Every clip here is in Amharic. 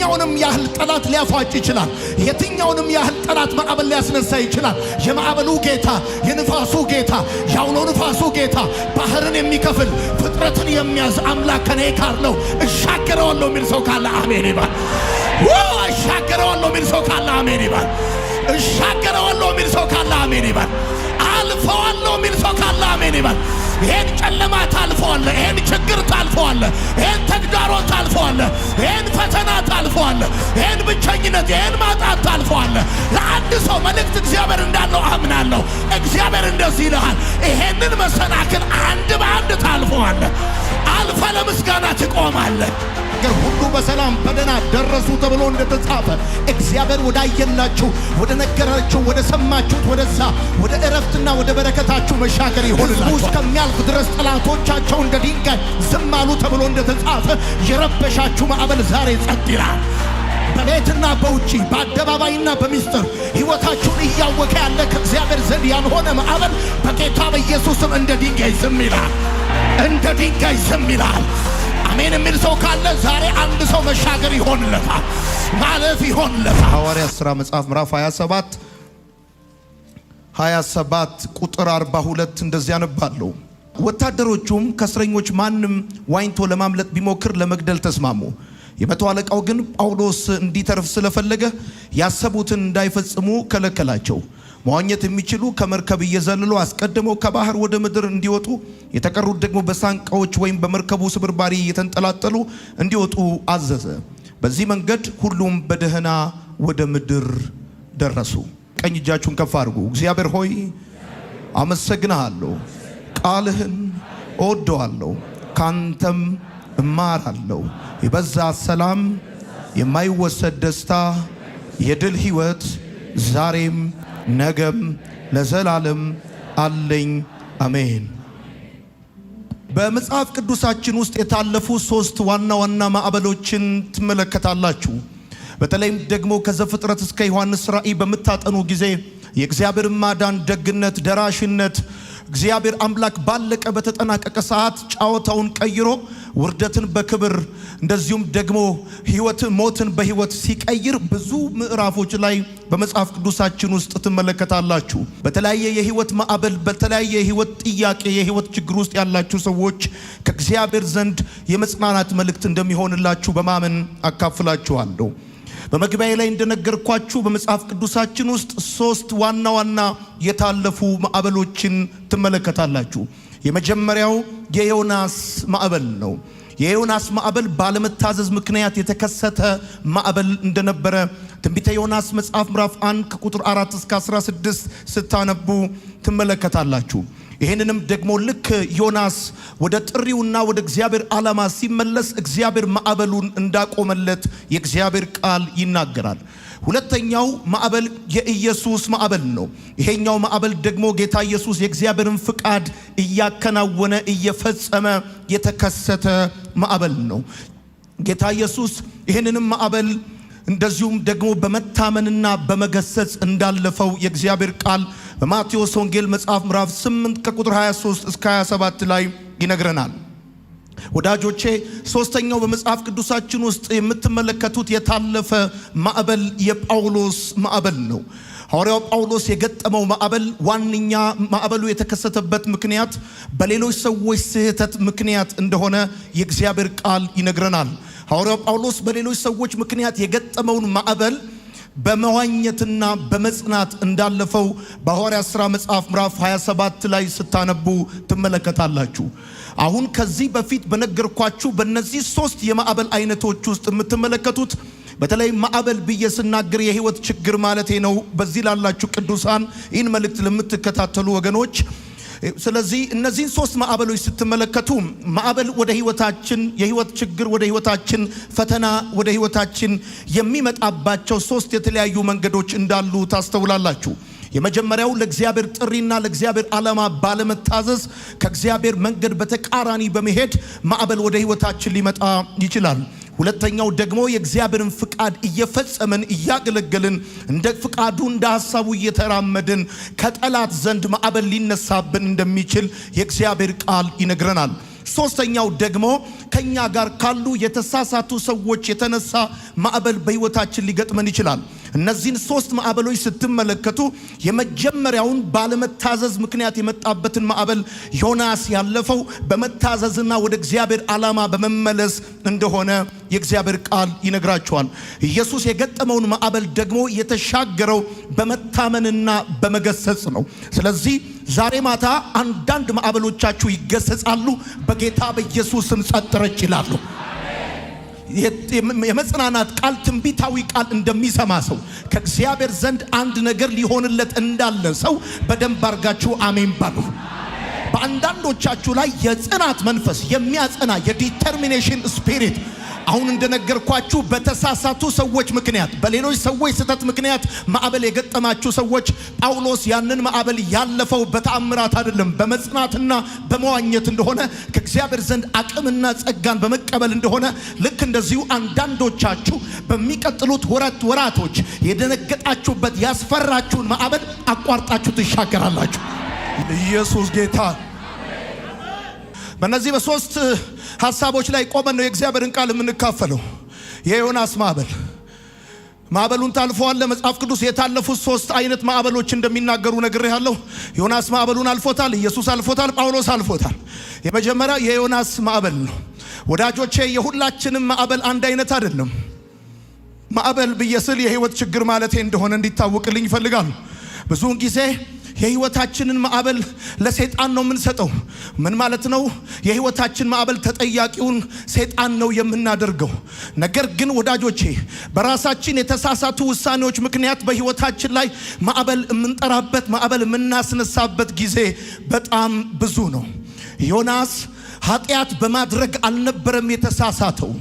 የትኛውንም ያህል ጠላት ሊያፋጭ ይችላል። የትኛውንም ያህል ጠላት ማዕበል ሊያስነሳ ይችላል። የማዕበሉ ጌታ፣ የንፋሱ ጌታ፣ ያውሎ ንፋሱ ጌታ፣ ባህርን የሚከፍል ፍጥረትን የሚያዝ አምላክ ከኔ ጋር ነው። እሻገረዋለሁ የሚል ሰው ካለ አሜን ይባል። እሻገረዋለሁ የሚል ሰው ካለ አሜን ይባል። እሻገረዋለሁ የሚል ሰው ካለ አሜን ይባል። አልፈዋለሁ የሚል ሰው ካለ አሜን ይባል። ይሄን ጨለማ ታልፈዋለህ፣ ይሄን ችግር ታልፈዋለህ፣ ይሄን ተግዳሮት ታልፈዋለህ፣ ይሄን ፈተና ታልፈዋለህ፣ ይሄን ብቸኝነት፣ ይሄን ማጣት ታልፈዋለህ። ለአንድ ሰው መልእክት እግዚአብሔር እንዳለው አምናለሁ። እግዚአብሔር እንደዚህ ይልሃል፣ ይሄንን መሰናክል አንድ በአንድ ታልፈዋለህ። አልፈ ለምስጋና ትቆማለህ። ሁሉ በሰላም በደህና ደረሱ ተብሎ እንደተጻፈ እግዚአብሔር ወዳየላችሁ፣ ወደ ነገራችሁ፣ ወደ ሰማችሁት ወደዛ ወደ እረፍትና ወደ በረከታችሁ መሻገር ይሆንላችሁ። እስከሚያልፍ ድረስ ጠላቶቻቸው እንደ ድንጋይ ዝም አሉ ተብሎ እንደተጻፈ የረበሻችሁ ማዕበል ዛሬ ጸጥ ይላል። በቤትና በውጪ በአደባባይና በሚስጥር ሕይወታችሁን እያወከ ያለ ከእግዚአብሔር ዘንድ ያልሆነ ማዕበል በጌታ በኢየሱስም እንደ ድንጋይ ዝም ይላል። እንደ ድንጋይ ዝም ይላል። አሜን የሚል ሰው ካለ ዛሬ አንድ ሰው መሻገር ይሆንለታል፣ ማለፍ ይሆንለታል። ሐዋርያት ሥራ መጽሐፍ ምዕራፍ 27 ቁጥር 42 እንደዚህ ያነባለሁ። ወታደሮቹም ከእስረኞች ማንም ዋኝቶ ለማምለጥ ቢሞክር ለመግደል ተስማሙ። የመቶ አለቃው ግን ጳውሎስ እንዲተርፍ ስለፈለገ ያሰቡትን እንዳይፈጽሙ ከለከላቸው። መዋኘት የሚችሉ ከመርከብ እየዘለሉ አስቀድመው ከባህር ወደ ምድር እንዲወጡ፣ የተቀሩት ደግሞ በሳንቃዎች ወይም በመርከቡ ስብርባሪ እየተንጠላጠሉ እንዲወጡ አዘዘ። በዚህ መንገድ ሁሉም በደህና ወደ ምድር ደረሱ። ቀኝ እጃችሁን ከፍ አድርጉ። እግዚአብሔር ሆይ አመሰግንሃለሁ፣ ቃልህን እወደዋለሁ፣ ካንተም እማራለሁ። የበዛ ሰላም፣ የማይወሰድ ደስታ፣ የድል ሕይወት ዛሬም ነገም ለዘላለም አለኝ። አሜን። በመጽሐፍ ቅዱሳችን ውስጥ የታለፉ ሶስት ዋና ዋና ማዕበሎችን ትመለከታላችሁ። በተለይም ደግሞ ከዘፍጥረት እስከ ዮሐንስ ራእይ በምታጠኑ ጊዜ የእግዚአብሔር ማዳን፣ ደግነት፣ ደራሽነት እግዚአብሔር አምላክ ባለቀ በተጠናቀቀ ሰዓት ጫወታውን ቀይሮ ውርደትን በክብር እንደዚሁም ደግሞ ሞትን በሕይወት ሲቀይር ብዙ ምዕራፎች ላይ በመጽሐፍ ቅዱሳችን ውስጥ ትመለከታላችሁ። በተለያየ የሕይወት ማዕበል፣ በተለያየ የሕይወት ጥያቄ፣ የሕይወት ችግር ውስጥ ያላችሁ ሰዎች ከእግዚአብሔር ዘንድ የመጽናናት መልእክት እንደሚሆንላችሁ በማመን አካፍላችኋለሁ። በመግቢያ ላይ እንደነገርኳችሁ በመጽሐፍ ቅዱሳችን ውስጥ ሶስት ዋና ዋና የታለፉ ማዕበሎችን ትመለከታላችሁ። የመጀመሪያው የዮናስ ማዕበል ነው። የዮናስ ማዕበል ባለመታዘዝ ምክንያት የተከሰተ ማዕበል እንደነበረ ትንቢተ ዮናስ መጽሐፍ ምዕራፍ 1 ከቁጥር 4 እስከ 16 ስታነቡ ትመለከታላችሁ። ይህንንም ደግሞ ልክ ዮናስ ወደ ጥሪውና ወደ እግዚአብሔር ዓላማ ሲመለስ እግዚአብሔር ማዕበሉን እንዳቆመለት የእግዚአብሔር ቃል ይናገራል። ሁለተኛው ማዕበል የኢየሱስ ማዕበል ነው። ይሄኛው ማዕበል ደግሞ ጌታ ኢየሱስ የእግዚአብሔርን ፍቃድ እያከናወነ እየፈጸመ የተከሰተ ማዕበል ነው። ጌታ ኢየሱስ ይህንንም ማዕበል እንደዚሁም ደግሞ በመታመንና በመገሰጽ እንዳለፈው የእግዚአብሔር ቃል በማቴዎስ ወንጌል መጽሐፍ ምዕራፍ 8 ከቁጥር 23 እስከ 27 ላይ ይነግረናል። ወዳጆቼ ሶስተኛው በመጽሐፍ ቅዱሳችን ውስጥ የምትመለከቱት የታለፈ ማዕበል የጳውሎስ ማዕበል ነው። ሐዋርያው ጳውሎስ የገጠመው ማዕበል ዋነኛ ማዕበሉ የተከሰተበት ምክንያት በሌሎች ሰዎች ስህተት ምክንያት እንደሆነ የእግዚአብሔር ቃል ይነግረናል። ሐዋርያው ጳውሎስ በሌሎች ሰዎች ምክንያት የገጠመውን ማዕበል በመዋኘትና በመጽናት እንዳለፈው በሐዋርያት ሥራ መጽሐፍ ምዕራፍ 27 ላይ ስታነቡ ትመለከታላችሁ። አሁን ከዚህ በፊት በነገርኳችሁ በእነዚህ ሶስት የማዕበል አይነቶች ውስጥ የምትመለከቱት በተለይ ማዕበል ብዬ ስናገር የሕይወት ችግር ማለቴ ነው። በዚህ ላላችሁ ቅዱሳን ይህን መልእክት ለምትከታተሉ ወገኖች፣ ስለዚህ እነዚህን ሶስት ማዕበሎች ስትመለከቱ ማዕበል ወደ ሕይወታችን፣ የሕይወት ችግር ወደ ሕይወታችን፣ ፈተና ወደ ሕይወታችን የሚመጣባቸው ሶስት የተለያዩ መንገዶች እንዳሉ ታስተውላላችሁ። የመጀመሪያው ለእግዚአብሔር ጥሪና ለእግዚአብሔር ዓላማ ባለመታዘዝ ከእግዚአብሔር መንገድ በተቃራኒ በመሄድ ማዕበል ወደ ሕይወታችን ሊመጣ ይችላል። ሁለተኛው ደግሞ የእግዚአብሔርን ፍቃድ እየፈጸመን እያገለገልን እንደ ፍቃዱ እንደ ሐሳቡ እየተራመድን ከጠላት ዘንድ ማዕበል ሊነሳብን እንደሚችል የእግዚአብሔር ቃል ይነግረናል። ሶስተኛው ደግሞ ከኛ ጋር ካሉ የተሳሳቱ ሰዎች የተነሳ ማዕበል በህይወታችን ሊገጥመን ይችላል። እነዚህን ሶስት ማዕበሎች ስትመለከቱ የመጀመሪያውን ባለመታዘዝ ምክንያት የመጣበትን ማዕበል ዮናስ ያለፈው በመታዘዝና ወደ እግዚአብሔር ዓላማ በመመለስ እንደሆነ የእግዚአብሔር ቃል ይነግራቸዋል። ኢየሱስ የገጠመውን ማዕበል ደግሞ የተሻገረው በመታመንና በመገሰጽ ነው። ስለዚህ ዛሬ ማታ አንዳንድ ማዕበሎቻችሁ ይገሰጻሉ፣ በጌታ በኢየሱስ ስም ጸጥ ረጭ ይላሉ። የመጽናናት ቃል ትንቢታዊ ቃል እንደሚሰማ ሰው ከእግዚአብሔር ዘንድ አንድ ነገር ሊሆንለት እንዳለ ሰው በደንብ አርጋችሁ አሜን ባሉ። በአንዳንዶቻችሁ ላይ የጽናት መንፈስ የሚያጸና የዲተርሚኔሽን ስፒሪት አሁን እንደነገርኳችሁ በተሳሳቱ ሰዎች ምክንያት በሌሎች ሰዎች ስህተት ምክንያት ማዕበል የገጠማችሁ ሰዎች ጳውሎስ ያንን ማዕበል ያለፈው በተአምራት አይደለም በመጽናትና በመዋኘት እንደሆነ ከእግዚአብሔር ዘንድ አቅምና ጸጋን በመቀበል እንደሆነ ልክ እንደዚሁ አንዳንዶቻችሁ በሚቀጥሉት ወራቶች የደነገጣችሁበት ያስፈራችሁን ማዕበል አቋርጣችሁ ትሻገራላችሁ። ኢየሱስ ጌታ። በእነዚህ በሶስት ሐሳቦች ላይ ቆመን ነው የእግዚአብሔርን ቃል የምንካፈለው። የዮናስ ማዕበሉን ታልፈዋል። መጽሐፍ ቅዱስ የታለፉት ሶስት አይነት ማዕበሎች እንደሚናገሩ ነግሬሃለሁ። ዮናስ ማዕበሉን አልፎታል፣ ኢየሱስ አልፎታል፣ ጳውሎስ አልፎታል። የመጀመሪያ የዮናስ ማዕበል ነው። ወዳጆቼ የሁላችንም ማዕበል አንድ አይነት አይደለም። ማዕበል ብየስል የህይወት ችግር ማለቴ እንደሆነ እንዲታወቅልኝ ይፈልጋሉ። ብዙውን ጊዜ የህይወታችንን ማዕበል ለሰይጣን ነው የምንሰጠው። ምን ማለት ነው? የህይወታችን ማዕበል ተጠያቂውን ሰይጣን ነው የምናደርገው። ነገር ግን ወዳጆቼ በራሳችን የተሳሳቱ ውሳኔዎች ምክንያት በህይወታችን ላይ ማዕበል የምንጠራበት ማዕበል የምናስነሳበት ጊዜ በጣም ብዙ ነው። ዮናስ ኃጢአት በማድረግ አልነበረም የተሳሳተው።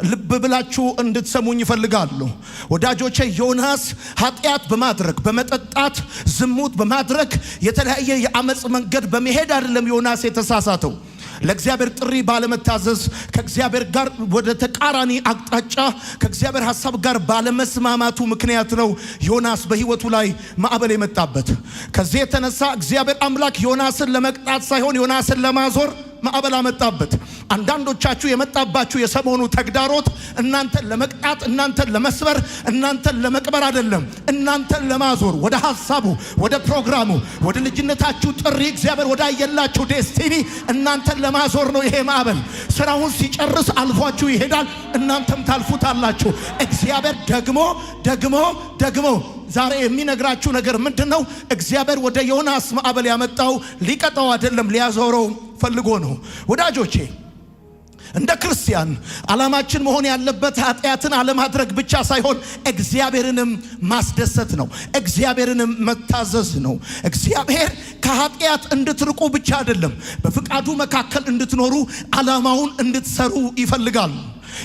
ልብ ብላችሁ እንድትሰሙኝ ይፈልጋለሁ ወዳጆቼ። ዮናስ ኃጢአት በማድረግ በመጠጣት ዝሙት በማድረግ የተለያየ የአመጽ መንገድ በመሄድ አይደለም ዮናስ የተሳሳተው። ለእግዚአብሔር ጥሪ ባለመታዘዝ ከእግዚአብሔር ጋር ወደ ተቃራኒ አቅጣጫ ከእግዚአብሔር ሐሳብ ጋር ባለመስማማቱ ምክንያት ነው ዮናስ በህይወቱ ላይ ማዕበል የመጣበት። ከዚህ የተነሳ እግዚአብሔር አምላክ ዮናስን ለመቅጣት ሳይሆን ዮናስን ለማዞር ማዕበል አመጣበት። አንዳንዶቻችሁ የመጣባችሁ የሰሞኑ ተግዳሮት እናንተን ለመቅጣት እናንተን ለመስበር እናንተን ለመቅበር አይደለም፣ እናንተን ለማዞር ወደ ሐሳቡ ወደ ፕሮግራሙ ወደ ልጅነታችሁ ጥሪ እግዚአብሔር ወዳየላችሁ ዴስቲኒ እናንተን ለማዞር ነው ይሄ ማዕበል። ስራውን ሲጨርስ አልፏችሁ ይሄዳል፣ እናንተም ታልፉታላችሁ። እግዚአብሔር ደግሞ ዛሬ የሚነግራችሁ ነገር ምንድነው? እግዚአብሔር ወደ ዮናስ ማዕበል ያመጣው ሊቀጣው አይደለም፣ ሊያዞረው ፈልጎ ነው። ወዳጆቼ እንደ ክርስቲያን ዓላማችን መሆን ያለበት ኃጢአትን አለማድረግ ብቻ ሳይሆን እግዚአብሔርንም ማስደሰት ነው፣ እግዚአብሔርንም መታዘዝ ነው። እግዚአብሔር ከኃጢአት እንድትርቁ ብቻ አይደለም፣ በፍቃዱ መካከል እንድትኖሩ ዓላማውን እንድትሰሩ ይፈልጋል።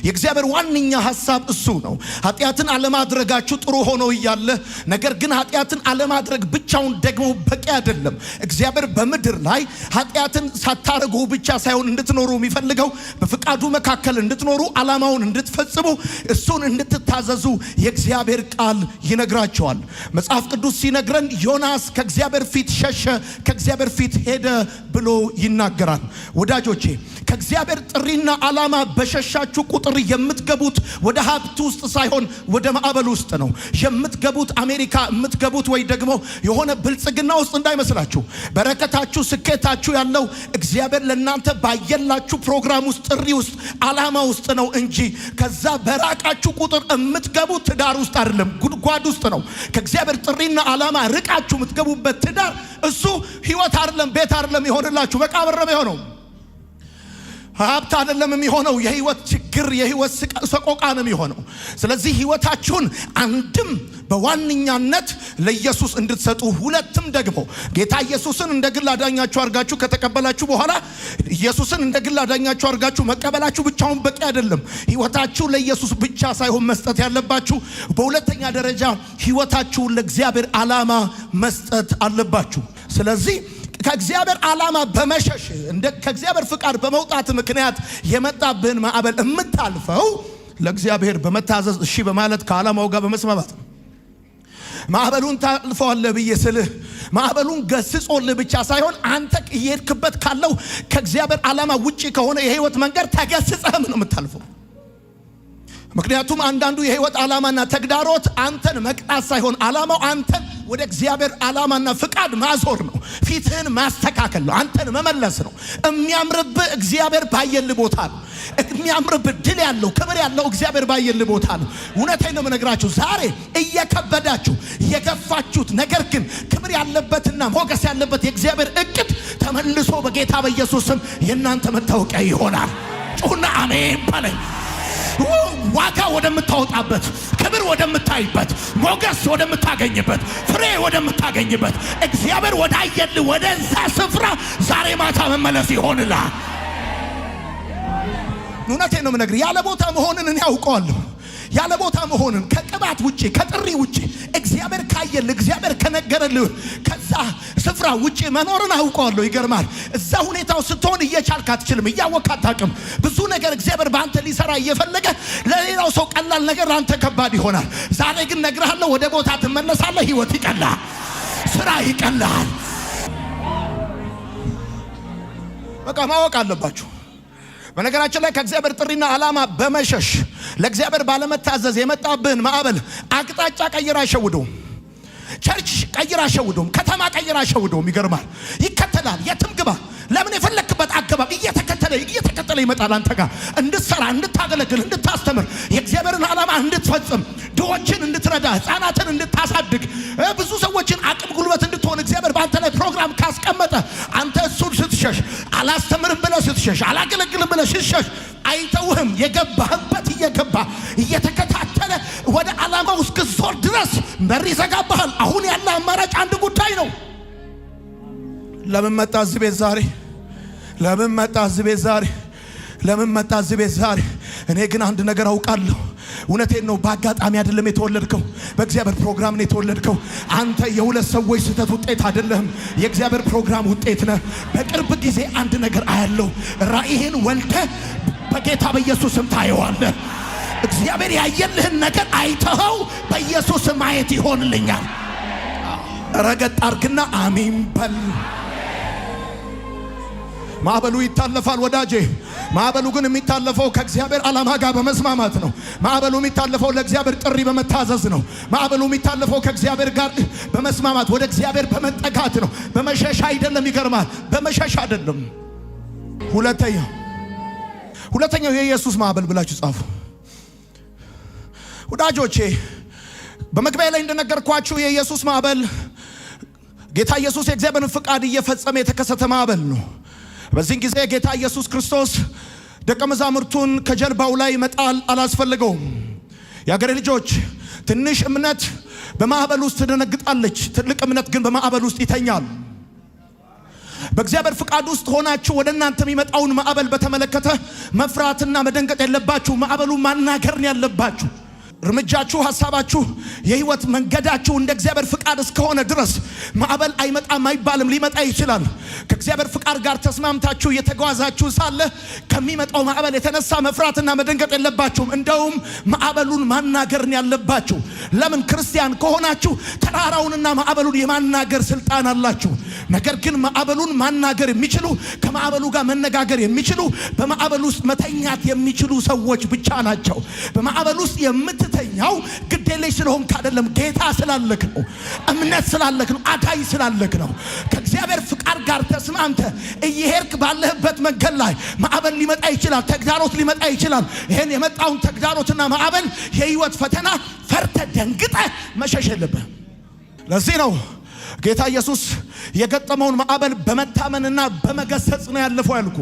የእግዚአብሔር ዋንኛ ሐሳብ እሱ ነው። ኃጢአትን አለማድረጋችሁ ጥሩ ሆኖ እያለ ነገር ግን ኃጢአትን አለማድረግ ብቻውን ደግሞ በቂ አይደለም። እግዚአብሔር በምድር ላይ ኃጢአትን ሳታረጉ ብቻ ሳይሆን እንድትኖሩ የሚፈልገው በፍቃዱ መካከል እንድትኖሩ ዓላማውን እንድትፈጽሙ እሱን እንድትታዘዙ የእግዚአብሔር ቃል ይነግራቸዋል። መጽሐፍ ቅዱስ ሲነግረን ዮናስ ከእግዚአብሔር ፊት ሸሸ፣ ከእግዚአብሔር ፊት ሄደ ብሎ ይናገራል። ወዳጆቼ ከእግዚአብሔር ጥሪና ዓላማ በሸሻችሁ ቁጥር የምትገቡት ወደ ሀብት ውስጥ ሳይሆን ወደ ማዕበል ውስጥ ነው የምትገቡት። አሜሪካ የምትገቡት ወይ ደግሞ የሆነ ብልጽግና ውስጥ እንዳይመስላችሁ። በረከታችሁ ስኬታችሁ ያለው እግዚአብሔር ለእናንተ ባየላችሁ ፕሮግራም ውስጥ ጥሪ ውስጥ ዓላማ ውስጥ ነው እንጂ ከዛ በራቃችሁ ቁጥር የምትገቡት ትዳር ውስጥ አይደለም፣ ጉድጓድ ውስጥ ነው። ከእግዚአብሔር ጥሪና ዓላማ ርቃችሁ የምትገቡበት ትዳር እሱ ህይወት አይደለም፣ ቤት አይደለም ይሆንላችሁ፣ መቃብር ነው የሆነው። ሀብት አይደለም የሚሆነው፣ የህይወት ችግር የህይወት ሰቆቃ ነው የሚሆነው። ስለዚህ ህይወታችሁን አንድም በዋንኛነት ለኢየሱስ እንድትሰጡ፣ ሁለትም ደግሞ ጌታ ኢየሱስን እንደ ግል አዳኛችሁ አድርጋችሁ ከተቀበላችሁ በኋላ ኢየሱስን እንደ ግል አዳኛችሁ አድርጋችሁ መቀበላችሁ ብቻውን በቂ አይደለም። ህይወታችሁ ለኢየሱስ ብቻ ሳይሆን መስጠት ያለባችሁ፣ በሁለተኛ ደረጃ ህይወታችሁን ለእግዚአብሔር ዓላማ መስጠት አለባችሁ። ስለዚህ ከእግዚአብሔር ዓላማ በመሸሽ ከእግዚአብሔር ፍቃድ በመውጣት ምክንያት የመጣብን ማዕበል የምታልፈው ለእግዚአብሔር በመታዘዝ እሺ በማለት ከዓላማው ጋር በመስማማት። ማዕበሉን ታልፈዋለህ ብዬ ስልህ ማዕበሉን ገስጾልህ ብቻ ሳይሆን አንተ እየሄድክበት ካለው ከእግዚአብሔር ዓላማ ውጪ ከሆነ የህይወት መንገድ ተገስጸህም ነው የምታልፈው። ምክንያቱም አንዳንዱ የህይወት ዓላማና ተግዳሮት አንተን መቅጣት ሳይሆን ዓላማው አንተን ወደ እግዚአብሔር ዓላማና ፍቃድ ማዞር ነው። ፊትህን ማስተካከል ነው። አንተን መመለስ ነው። የሚያምርብህ እግዚአብሔር ባየልህ ቦታ ነው። የሚያምርብህ ድል ያለው ክብር ያለው እግዚአብሔር ባየልህ ቦታ ነው። እውነቴን ነው የምነግራችሁ። ዛሬ እየከበዳችሁ የገፋችሁት ነገር ግን ክብር ያለበትና ሞገስ ያለበት የእግዚአብሔር እቅድ ተመልሶ በጌታ በኢየሱስ ስም የእናንተ መታወቂያ ይሆናል። ጩሁና አሜን በለኝ። ዋጋ ወደምታወጣበት፣ ክብር ወደምታይበት፣ ሞገስ ወደምታገኝበት፣ ፍሬ ወደምታገኝበት እግዚአብሔር ወዳየልህ ወደዛ ስፍራ ዛሬ ማታ መመለስ ይሆንልሃል። እውነቴን ነው የምነግርህ። ያለ ቦታ መሆንን እኔ አውቀዋለሁ። ያለ ቦታ መሆንን ከቅባት ውጪ ከጥሪ ውጪ እግዚአብሔር ካየልህ እግዚአብሔር ከነገረልህ ከዛ ስፍራ ውጪ መኖርን አውቀዋለሁ። ይገርማል። እዛ ሁኔታው ስትሆን እየቻልክ አትችልም፣ እያወቅህ አታውቅም። ብዙ ነገር እግዚአብሔር በአንተ ሊሰራ እየፈለገ ለሌላው ሰው ቀላል ነገር ለአንተ ከባድ ይሆናል። ዛሬ ግን ነግርሃለሁ፣ ወደ ቦታ ትመለሳለህ። ህይወት ይቀላል፣ ስራ ይቀላል። በቃ ማወቅ አለባችሁ። በነገራችን ላይ ከእግዚአብሔር ጥሪና ዓላማ በመሸሽ ለእግዚአብሔር ባለመታዘዝ የመጣብህን ማዕበል አቅጣጫ ቀይራ አይሸውደውም። ቸርች ቀይራ አይሸውደውም። ከተማ ቀይራ አይሸውደውም። ይገርማል። ይከተላል። የትም ግባ፣ ለምን የፈለክበት አገባብ እየተከተለ ይመጣል። አንተ ጋር እንድትሰራ፣ እንድታገለግል፣ እንድታስተምር፣ የእግዚአብሔርን ዓላማ እንድትፈጽም፣ ድሆችን እንድትረዳ፣ ህፃናትን እንድታሳድግ፣ ብዙ ሰዎችን አቅም ጉልበት እንድትሆን እግዚአብሔር በአንተ ላይ ፕሮግራም ካስቀመጠ አንተ እሱን ስትሸሽ፣ አላስተምርም ብለህ ስትሸሽ፣ አላገለግልም ብለህ ስትሸሽ አይተውህም። የገባህበት እየተከታተለ ወደ ዓላማው እስክትዞር ድረስ በር ይዘጋብሃል። አሁን ያለ አማራጭ አንድ ጉዳይ ነው። ለምን መጣ እዚህ ቤት ዛሬ? ለምን መጣ እዚህ ቤት ዛሬ? ለምን መጣ እዚህ ቤት ዛሬ? እኔ ግን አንድ ነገር አውቃለሁ። እውነቴን ነው። በአጋጣሚ አይደለም የተወለድከው፣ በእግዚአብሔር ፕሮግራም ነው የተወለድከው። አንተ የሁለት ሰዎች ስህተት ውጤት አይደለህም፣ የእግዚአብሔር ፕሮግራም ውጤት ነህ። በቅርብ ጊዜ አንድ ነገር አያለሁ። ራእይህን ወልደህ በጌታ በኢየሱስም ታየዋለህ። እግዚአብሔር ያየልህን ነገር አይተኸው በኢየሱስም ማየት ይሆንልኛል። ረገጥ አርግና አሜን በል። ማዕበሉ ይታለፋል ወዳጄ። ማዕበሉ ግን የሚታለፈው ከእግዚአብሔር ዓላማ ጋር በመስማማት ነው። ማዕበሉ የሚታለፈው ለእግዚአብሔር ጥሪ በመታዘዝ ነው። ማዕበሉ የሚታለፈው ከእግዚአብሔር ጋር በመስማማት ወደ እግዚአብሔር በመጠጋት ነው። በመሸሽ አይደለም። ይገርማል። በመሸሽ አይደለም። ሁለተኛው የኢየሱስ ማዕበል ብላችሁ ጻፉ ወዳጆቼ። በመግቢያ ላይ እንደነገርኳችሁ የኢየሱስ ማዕበል ጌታ ኢየሱስ የእግዚአብሔርን ፍቃድ እየፈጸመ የተከሰተ ማዕበል ነው። በዚህ ጊዜ ጌታ ኢየሱስ ክርስቶስ ደቀ መዛሙርቱን ከጀልባው ላይ መጣል አላስፈልገውም። የአገሬ ልጆች፣ ትንሽ እምነት በማዕበል ውስጥ ትደነግጣለች፣ ትልቅ እምነት ግን በማዕበል ውስጥ ይተኛል። በእግዚአብሔር ፍቃድ ውስጥ ሆናችሁ ወደ እናንተ የሚመጣውን ማዕበል በተመለከተ መፍራትና መደንገጥ የለባችሁ። ማዕበሉ ማናገር ነው ያለባችሁ። እርምጃችሁ፣ ሐሳባችሁ፣ የህይወት መንገዳችሁ እንደ እግዚአብሔር ፍቃድ እስከሆነ ድረስ ማዕበል አይመጣም አይባልም። ሊመጣ ይችላል። ከእግዚአብሔር ፍቃድ ጋር ተስማምታችሁ እየተጓዛችሁ ሳለ ከሚመጣው ማዕበል የተነሳ መፍራትና መደንገጥ የለባችሁም። እንደውም ማዕበሉን ማናገርን ያለባችሁ። ለምን? ክርስቲያን ከሆናችሁ ተራራውንና ማዕበሉን የማናገር ስልጣን አላችሁ። ነገር ግን ማዕበሉን ማናገር የሚችሉ፣ ከማዕበሉ ጋር መነጋገር የሚችሉ፣ በማዕበል ውስጥ መተኛት የሚችሉ ሰዎች ብቻ ናቸው። በማዕበል ውስጥ የምትተኛው ግዴለሽ ስለሆንክ አይደለም፣ ጌታ ስላለክ ነው፣ እምነት ስላለክ ነው፣ አዳኝ ስላለክ ነው። ከእግዚአብሔር ፍቃድ ጋር ተስማምተ እየሄድክ ባለህበት መንገድ ላይ ማዕበል ሊመጣ ይችላል፣ ተግዳሮት ሊመጣ ይችላል። ይሄን የመጣውን ተግዳሮትና ማዕበል የህይወት ፈተና ፈርተ ደንግጠ መሸሽ የለብህም። ለዚህ ነው ጌታ ኢየሱስ የገጠመውን ማዕበል በመታመንና በመገሰጽ ነው ያለፈው ያልኩ።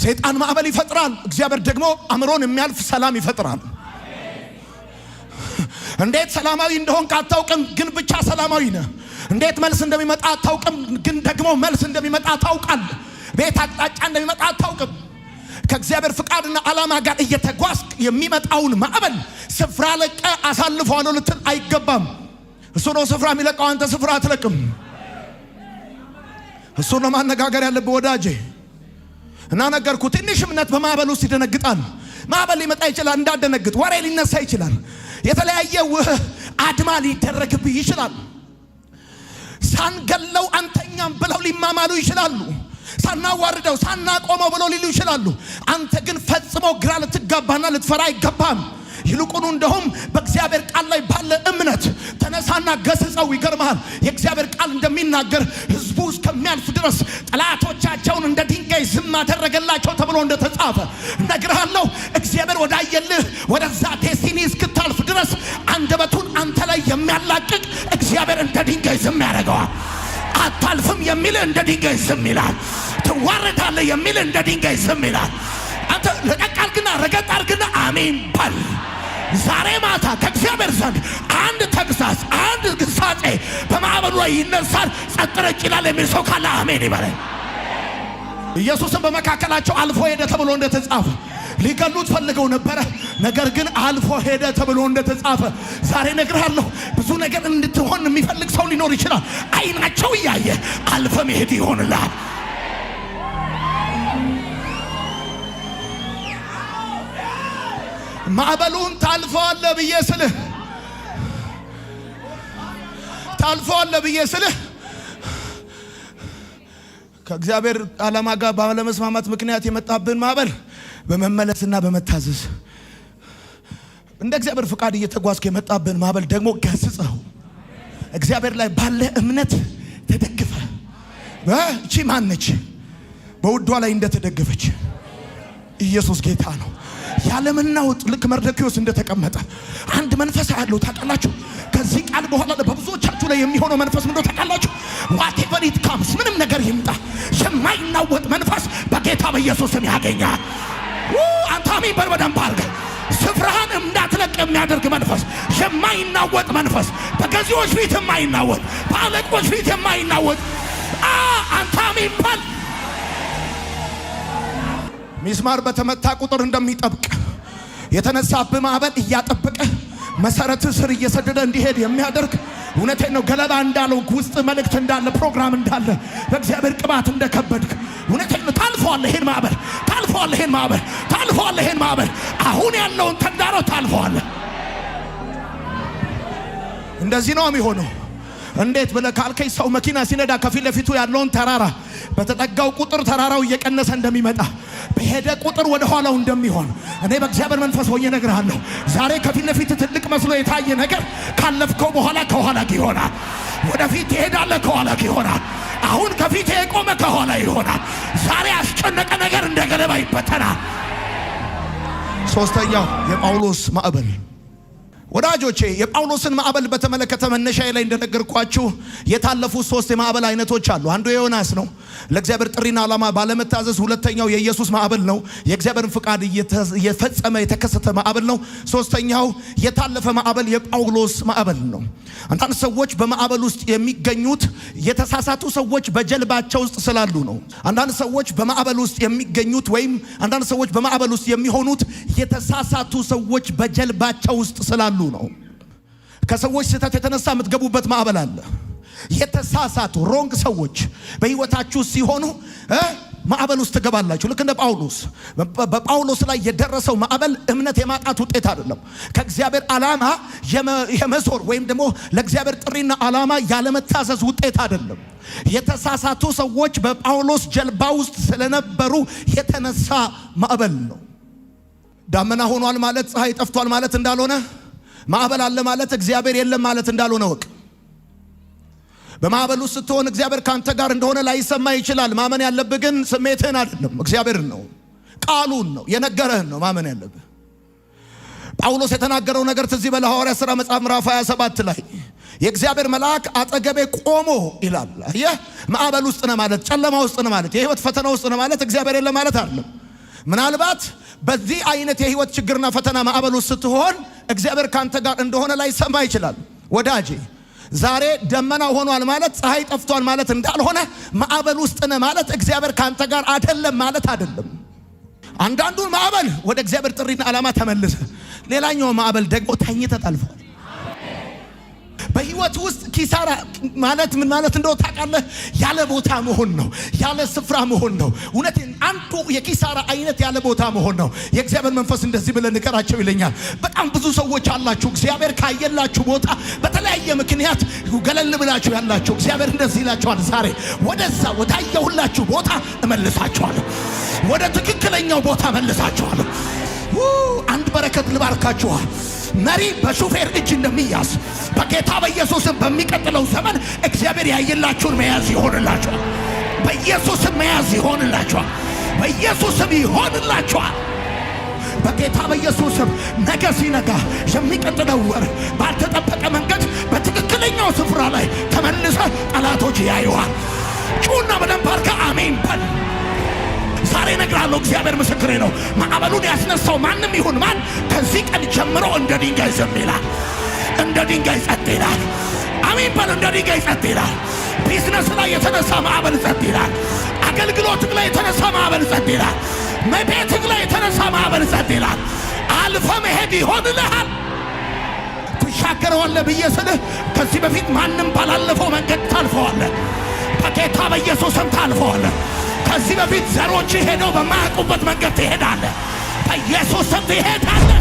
ሰይጣን ማዕበል ይፈጥራል፣ እግዚአብሔር ደግሞ አእምሮን የሚያልፍ ሰላም ይፈጥራል። እንዴት ሰላማዊ እንደሆንክ አታውቅም፣ ግን ብቻ ሰላማዊ ነህ። እንዴት መልስ እንደሚመጣ አታውቅም፣ ግን ደግሞ መልስ እንደሚመጣ ታውቃለህ። ቤት አቅጣጫ እንደሚመጣ አታውቅም። ከእግዚአብሔር ፍቃድና ዓላማ ጋር እየተጓዝክ የሚመጣውን ማዕበል ስፍራ ለቀ አሳልፈዋለሁ ልትል አይገባም። እሱ ነው ስፍራ የሚለቀው፣ አንተ ስፍራ አትለቅም። እሱ ነው ማነጋገር ያለብህ ወዳጄ። እና ነገርኩ፣ ትንሽ እምነት በማዕበል ውስጥ ይደነግጣል። ማዕበል ሊመጣ ይችላል፣ እንዳደነግጥ። ወሬ ሊነሳ ይችላል፣ የተለያየ አድማ ሊደረግብህ ይችላል። ሳንገለው አንተኛም ብለው ሊማማሉ ይችላሉ። ሳናዋርደው ሳናቆመው ብለው ሊሉ ይችላሉ። አንተ ግን ፈጽሞ ግራ ልትጋባና ልትፈራ አይገባም። ይልቁኑ እንደውም በእግዚአብሔር ቃል ላይ ባለ እምነት ተነሳና ገስጸው። ይገርማል የእግዚአብሔር ቃል እንደሚናገር ሕዝቡ እስከሚያልፍ ድረስ ጠላቶቻቸውን እንደ ድንጋይ ዝም አደረገላቸው ተብሎ እንደተጻፈ ነግርሃለሁ። እግዚአብሔር ወዳየልህ ወደዛ ዴስቲኒ እስክታልፍ ድረስ አንደበቱን አንተ ላይ የሚያላቅቅ እግዚአብሔር እንደ ድንጋይ ዝም ያደርገዋል። አታልፍም የሚል እንደ ድንጋይ ዝም ይላል። ትዋረዳለህ የሚል እንደ ድንጋይ ዝም ይላል። አንተ ለቀቅ አድርግና ረገጥ አድርግና አሜን በል። ዛሬ ማታ ከእግዚአብሔር ዘንድ አንድ ተግሳጽ አንድ ግሳጼ በማዕበሉ ላይ ይነሳል። ጸጥ ረጭ ይላል የሚል ሰው ካለ አሜን ይበል። ኢየሱስም በመካከላቸው አልፎ ሄደ ተብሎ እንደተጻፈ ሊገሉት ፈልገው ነበረ፣ ነገር ግን አልፎ ሄደ ተብሎ እንደተጻፈ ዛሬ እነግርሃለሁ። ብዙ ነገር እንድትሆን የሚፈልግ ሰው ሊኖር ይችላል። አይናቸው እያየ አልፈ መሄድ ይሆንልሃል። ማዕበሉን ታልፈዋለህ ብዬ ስልህ ከእግዚአብሔር ዓላማ ጋር ባለመስማማት ምክንያት የመጣብን ማዕበል በመመለስና በመታዘዝ እንደ እግዚአብሔር ፍቃድ እየተጓዝክ የመጣብን ማዕበል ደግሞ ገስጸው እግዚአብሔር ላይ ባለ እምነት ተደግፈ። እቺ ማነች? በውዷ ላይ እንደተደገፈች ኢየሱስ ጌታ ነው። ያለመናወጥ ልክ መርዶክዮስ እንደተቀመጠ አንድ መንፈስ ያለው ታውቃላችሁ። ከዚህ ቃል በኋላ በብዙዎቻችሁ ላይ የሚሆነው መንፈስ ምንድነው ታውቃላችሁ? whatever it comes ምንም ነገር ይምጣ የማይናወጥ መንፈስ በጌታ በኢየሱስም ያገኛል። አንተ አሜን በል በደንብ አድርገህ። ስፍራህን እንዳትለቅ የሚያደርግ መንፈስ፣ የማይናወጥ መንፈስ፣ በገዢዎች ፊት የማይናወጥ፣ በአለቆች ፊት የማይናወጥ አንተ አሜን በል። ሚስማር በተመታ ቁጥር እንደሚጠብቅ የተነሳብህ ማዕበል እያጠበቀ መሰረት ስር እየሰደደ እንዲሄድ የሚያደርግ እውነቴን ነው። ገለባ እንዳለው ውስጥ መልእክት እንዳለ ፕሮግራም እንዳለ በእግዚአብሔር ቅባት እንደከበድክ እውነቴን ነው። ታልፈዋለህ ይሄን ማዕበል አሁን ያለውን ተግዳሮት ታልፈዋለህ። እንደዚህ ነው የሚሆነው። እንዴት ብለህ ካልከኝ ሰው መኪና ሲነዳ ከፊት ለፊቱ ያለውን ተራራ በተጠጋው ቁጥር ተራራው እየቀነሰ እንደሚመጣ በሄደ ቁጥር ወደ ኋላው እንደሚሆን እኔ በእግዚአብሔር መንፈስ ሆኜ እነግርሃለሁ። ዛሬ ከፊት ለፊት ትልቅ መስሎ የታየ ነገር ካለፍከው በኋላ ከኋላ ይሆናል። ወደፊት ትሄዳለህ፣ ከኋላ ይሆናል። አሁን ከፊት የቆመ ከኋላ ይሆናል። ዛሬ ያስጨነቀ ነገር እንደ ገለባ ይበተናል። ሶስተኛው የጳውሎስ ማዕበል። ወዳጆቼ የጳውሎስን ማዕበል በተመለከተ መነሻዬ ላይ እንደነገርኳችሁ የታለፉ ሶስት የማዕበል አይነቶች አሉ። አንዱ የዮናስ ነው፣ ለእግዚአብሔር ጥሪና ዓላማ ባለመታዘዝ። ሁለተኛው የኢየሱስ ማዕበል ነው፣ የእግዚአብሔርን ፍቃድ እየፈጸመ የተከሰተ ማዕበል ነው። ሶስተኛው የታለፈ ማዕበል የጳውሎስ ማዕበል ነው። አንዳንድ ሰዎች በማዕበል ውስጥ የሚገኙት የተሳሳቱ ሰዎች በጀልባቸው ውስጥ ስላሉ ነው። አንዳንድ ሰዎች በማዕበል ውስጥ የሚገኙት ወይም አንዳንድ ሰዎች በማዕበል ውስጥ የሚሆኑት የተሳሳቱ ሰዎች በጀልባቸው ውስጥ ስላሉ ነው። ከሰዎች ስህተት የተነሳ የምትገቡበት ማዕበል አለ። የተሳሳቱ ሮንግ ሰዎች በህይወታችሁ ሲሆኑ ማዕበል ውስጥ ትገባላችሁ። ልክ እንደ ጳውሎስ። በጳውሎስ ላይ የደረሰው ማዕበል እምነት የማጣት ውጤት አይደለም። ከእግዚአብሔር ዓላማ የመዞር ወይም ደግሞ ለእግዚአብሔር ጥሪና ዓላማ ያለመታዘዝ ውጤት አይደለም። የተሳሳቱ ሰዎች በጳውሎስ ጀልባ ውስጥ ስለነበሩ የተነሳ ማዕበል ነው። ዳመና ሆኗል ማለት ፀሐይ ጠፍቷል ማለት እንዳልሆነ፣ ማዕበል አለ ማለት እግዚአብሔር የለም ማለት እንዳልሆነ ወቅ። በማዕበል ውስጥ ስትሆን እግዚአብሔር ካንተ ጋር እንደሆነ ላይሰማ ይችላል። ማመን ያለብህ ግን ስሜትህን አይደለም፣ እግዚአብሔርን ነው፣ ቃሉን ነው፣ የነገረህን ነው ማመን ያለብህ። ጳውሎስ የተናገረው ነገር ትዝ ይበል። ሐዋርያት ሥራ መጽሐፍ ምዕራፍ 27 ላይ የእግዚአብሔር መልአክ አጠገቤ ቆሞ ይላል። አየህ፣ ማዕበል ውስጥ ነው ማለት፣ ጨለማ ውስጥ ነው ማለት፣ የህይወት ፈተና ውስጥ ነው ማለት እግዚአብሔር የለም ማለት አይደለም። ምናልባት በዚህ አይነት የህይወት ችግርና ፈተና ማዕበል ውስጥ ስትሆን እግዚአብሔር ካንተ ጋር እንደሆነ ላይሰማ ይችላል። ወዳጄ ዛሬ ደመና ሆኗል ማለት ፀሐይ ጠፍቷል ማለት እንዳልሆነ፣ ማዕበል ውስጥ ነህ ማለት እግዚአብሔር ካንተ ጋር አይደለም ማለት አይደለም። አንዳንዱን ማዕበል ወደ እግዚአብሔር ጥሪና ዓላማ ተመልሰ፣ ሌላኛው ማዕበል ደግሞ ተኝተህ ታልፈዋል። በህይወት ውስጥ ኪሳራ ማለት ምን ማለት እንደው ታውቃለህ? ያለ ቦታ መሆን ነው፣ ያለ ስፍራ መሆን ነው። እውነቴን አንዱ የኪሳራ አይነት ያለ ቦታ መሆን ነው። የእግዚአብሔር መንፈስ እንደዚህ ብለን ንገራቸው ይለኛል። በጣም ብዙ ሰዎች አላችሁ እግዚአብሔር ካየላችሁ ቦታ በተለያየ ምክንያት ገለል ብላችሁ ያላችሁ እግዚአብሔር እንደዚህ ይላችኋል፣ ዛሬ ወደዛ ወዳየሁላችሁ ቦታ እመልሳችኋለሁ፣ ወደ ትክክለኛው ቦታ እመልሳችኋለሁ። አንድ በረከት ልባርካችኋል። መሪ በሹፌር እጅ እንደሚያዝ በጌታ በኢየሱስም በሚቀጥለው ዘመን እግዚአብሔር ያየላችሁን መያዝ ይሆንላችኋል። በኢየሱስም መያዝ ይሆንላችኋል። በኢየሱስም ይሆንላችኋል። በጌታ በኢየሱስም ነገ ሲነጋ የሚቀጥለው ወር ባልተጠበቀ መንገድ በትክክለኛው ስፍራ ላይ ተመልሰ ጠላቶች ያዩዋል። ጩና በደንብ አድርጋ አሜን በል። ዛሬ እነግራለሁ፣ እግዚአብሔር ምስክሬ ነው። ማዕበሉን ያስነሳው ማንም ይሁን ማን ከዚህ ቀን ጀምሮ እንደ ድንጋይ ዝም ይላል፣ እንደ ድንጋይ ጸጥ ይላል። አሜን በል። እንደ ድንጋይ ጸጥ ይላል። ቢዝነስ ላይ የተነሳ ማዕበል ጸጥ ይላል። አገልግሎት ላይ የተነሳ ማዕበል ጸጥ ይላል። ቤትህ ላይ የተነሳ ማዕበል ጸጥ ይላል። አልፈ መሄድ ይሆንልሃል። ትሻገረዋለህ ብዬ ስልህ ከዚህ በፊት ማንም ባላለፈው መንገድ ታልፈዋለህ። በጌታ በኢየሱስም ታልፈዋለህ። ከዚህ በፊት ዘሮች ሄደው በማያውቁበት መንገድ ትሄዳለህ። በኢየሱስም ትሄዳለህ።